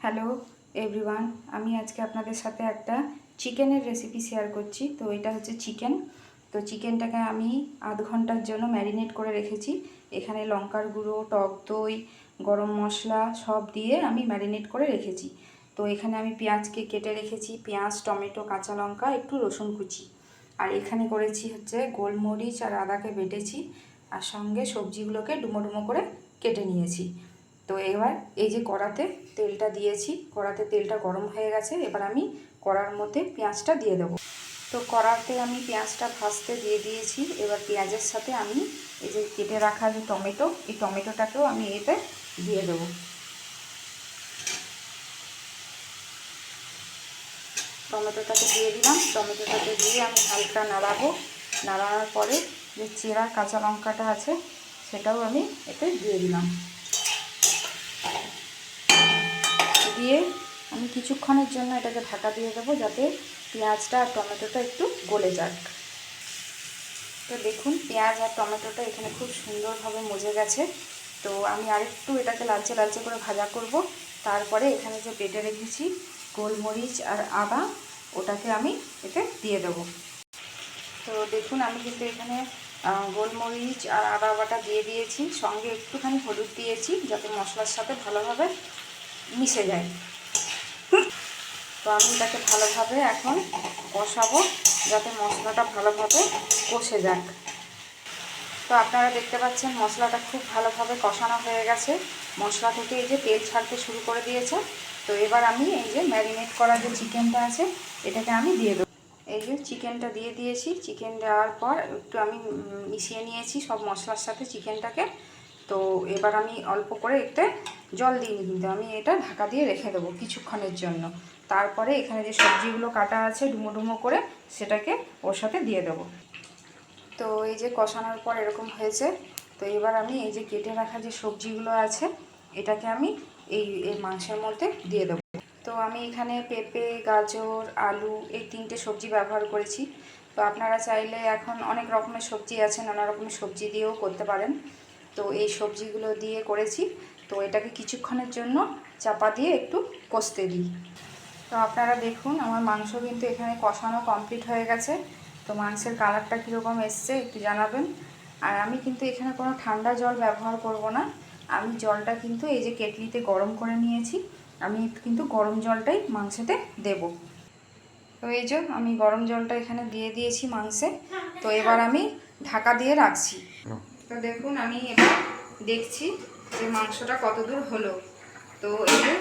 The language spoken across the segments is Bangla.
হ্যালো এভরিওয়ান, আমি আজকে আপনাদের সাথে একটা চিকেনের রেসিপি শেয়ার করছি। তো এটা হচ্ছে চিকেন। তো চিকেনটাকে আমি আধ ঘন্টার জন্য ম্যারিনেট করে রেখেছি। এখানে লঙ্কার গুঁড়ো, টক দই, গরম মশলা সব দিয়ে আমি ম্যারিনেট করে রেখেছি। তো এখানে আমি পেঁয়াজকে কেটে রেখেছি, পেঁয়াজ, টমেটো, কাঁচা লঙ্কা, একটু রসুন কুচি। আর এখানে করেছি হচ্ছে গোলমরিচ আর আদাকে বেটেছি, আর সঙ্গে সবজিগুলোকে ডুমো ডুমো করে কেটে নিয়েছি। তো এবার এই যে কড়াতে তেলটা দিয়েছি, কড়াতে তেলটা গরম হয়ে গেছে। এবার আমি কড়ার মধ্যে পেঁয়াজটা দিয়ে দেবো। তো কড়াতে আমি পেঁয়াজটা ভাজতে দিয়ে দিয়েছি। এবার পেঁয়াজের সাথে আমি এই যে কেটে রাখা যে টমেটো, এই টমেটোটাকেও আমি এতে দিয়ে দেবো। টমেটোটাকে দিয়ে দিলাম। টমেটোটাকে দিয়ে আমি হালকা নাড়াবো। নাড়ানোর পরে যে চেরা কাঁচা লঙ্কাটা আছে সেটাও আমি এতে দিয়ে দিলাম। দিয়ে আমি কিছুক্ষণের জন্য এটাকে ঢাকা দিয়ে দেবো, যাতে পেঁয়াজটা আর টমেটোটা একটু গলে যাক। তো দেখুন পেঁয়াজ আর টমেটোটা এখানে খুব সুন্দরভাবে মজে গেছে। তো আমি আরেকটু এটাকে লালচে লালচে করে ভাজা করব। তারপরে এখানে যে বেটে রেখেছি গোলমরিচ আর আদা, ওটাকে আমি এতে দিয়ে দেবো। তো দেখুন আমি কিন্তু এখানে গোলমরিচ আর আদা বাটা দিয়ে দিয়েছি, সঙ্গে একটুখানি হলুদ দিয়েছি যাতে মশলার সাথে ভালোভাবে মিশে যায়। তো আমি এটাকে ভালোভাবে এখন কষাবো, যাতে মশলাটা ভালোভাবে কষে যাক। তো আপনারা দেখতে পাচ্ছেন মশলাটা খুব ভালোভাবে কষানো হয়ে গেছে। মশলা থেকে এই যে তেল ছাড়তে শুরু করে দিয়েছে। তো এবার আমি এই যে ম্যারিনেট করা যে চিকেনটা আছে এটাকে আমি দিয়ে দেবো। এই যে চিকেনটা দিয়ে দিয়েছি। চিকেন দেওয়ার পর একটু আমি মিশিয়ে নিয়েছি সব মশলার সাথে চিকেনটাকে। তো এবার আমি অল্প করে একটু জল দিইনি, কিন্তু আমি এটা ঢাকা দিয়ে রেখে দেবো কিছুক্ষণের জন্য। তারপরে এখানে যে সবজিগুলো কাটা আছে ডুমো ডুমো করে, সেটাকে ওর সাথে দিয়ে দেবো। তো এই যে কষানোর পর এরকম হয়েছে। তো এবার আমি এই যে কেটে রাখা যে সবজিগুলো আছে এটাকে আমি এই মাংসের মধ্যে দিয়ে দেবো। তো আমি এখানে পেঁপে, গাজর, আলু এই তিনটে সবজি ব্যবহার করেছি। তো আপনারা চাইলে এখন অনেক রকমের সবজি আছে, নানা রকমের সবজি দিয়েও করতে পারেন। তো এই সবজিগুলো দিয়ে করেছি। তো এটাকে কিছুক্ষণের জন্য চাপা দিয়ে একটু কষতে দিই। তো আপনারা দেখুন আমার মাংস কিন্তু এখানে কষানো কমপ্লিট হয়ে গেছে। তো মাংসের কালারটা কীরকম এসছে একটু জানাবেন। আর আমি কিন্তু এখানে কোনো ঠান্ডা জল ব্যবহার করব না। আমি জলটা কিন্তু এই যে কেটলিতে গরম করে নিয়েছি, আমি কিন্তু গরম জলটাই মাংসেতে দেব। তো এই যে আমি গরম জলটা এখানে দিয়ে দিয়েছি মাংসে। তো এবার আমি ঢাকা দিয়ে রাখছি। তো দেখুন আমি এবার দেখছি যে মাংসটা কতদূর হলো। তো এই যে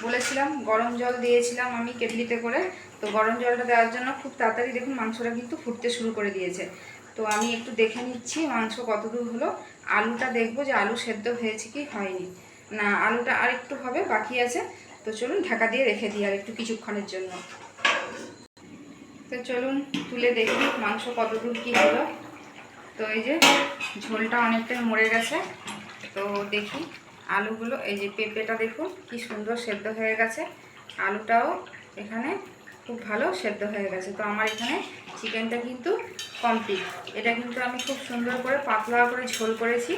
বলেছিলাম গরম জল দিয়েছিলাম আমি কেটলিতে করে। তো গরম জলটা দেওয়ার জন্য খুব তাড়াতাড়ি দেখুন মাংসটা কিন্তু ফুটতে শুরু করে দিয়েছে। তো আমি একটু দেখে নিচ্ছি মাংস কতদূর হলো। আলুটা দেখবো যে আলু সেদ্ধ হয়েছে কি হয়নি। না, আলুটা আর একটু হবে, বাকি আছে। তো চলুন ঢাকা দিয়ে রেখে দিই আর একটু কিছুক্ষণের জন্য। তো চলুন তুলে দেখি মাংস কতদূর কী হলো। তো এই যে ঝোলটা অনেকটাই মরে গেছে। তো দেখি আলুগুলো, এই যে পেঁপেটা দেখুন কি সুন্দর সেদ্ধ হয়ে গেছে। আলুটাও এখানে খুব ভালো সেদ্ধ হয়ে গেছে। তো আমার এখানে চিকেনটা কিন্তু কমপ্লিট। এটা কিন্তু আমি খুব সুন্দর করে পাতলা করে ঝোল করেছি।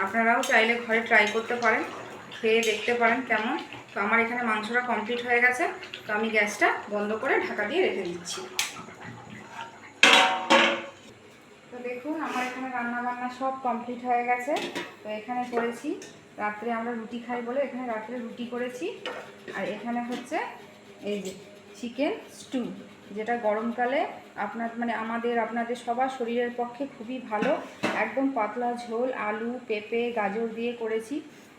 আপনারাও চাইলে ঘরে ট্রাই করতে পারেন, খেয়ে দেখতে পারেন কেমন। তো আমার এখানে মাংসটা কমপ্লিট হয়ে গেছে। তো আমি গ্যাসটা বন্ধ করে ঢাকা দিয়ে রেখে দিচ্ছি। তো দেখুন আমার এখানে রান্নাবান্না সব কমপ্লিট হয়ে গেছে। তো এখানে করেছি, রাত্রে আমরা রুটি খাই বলে এখানে রাত্রে রুটি করেছি। আর এখানে হচ্ছে এই যে চিকেন স্টু, যেটা গরমকালে আপনাদের সবার শরীরের পক্ষে খুবই ভালো। একদম পাতলা ঝোল, আলু, পেঁপে, গাজর দিয়ে করেছি।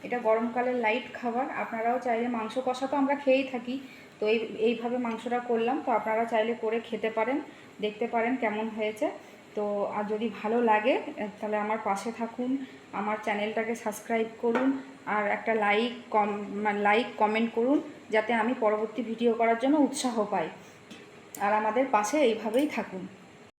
এটা গরমকালের লাইট খাবার। আপনারাও চাইলে, মাংস কষা তো আমরা খেয়েই থাকি, তো এইভাবে মাংসটা করলাম। তো আপনারা চাইলে করে খেতে পারেন, দেখতে পারেন কেমন হয়েছে। তো আর যদি ভালো লাগে তাহলে আমার পাশে থাকুন, আমার চ্যানেলটাকে সাবস্ক্রাইব করুন, আর একটা লাইক কমেন্ট করুন, যাতে আমি পরবর্তী ভিডিও করার জন্য উৎসাহ পাই। আর আমাদের পাশে এইভাবেই থাকুন।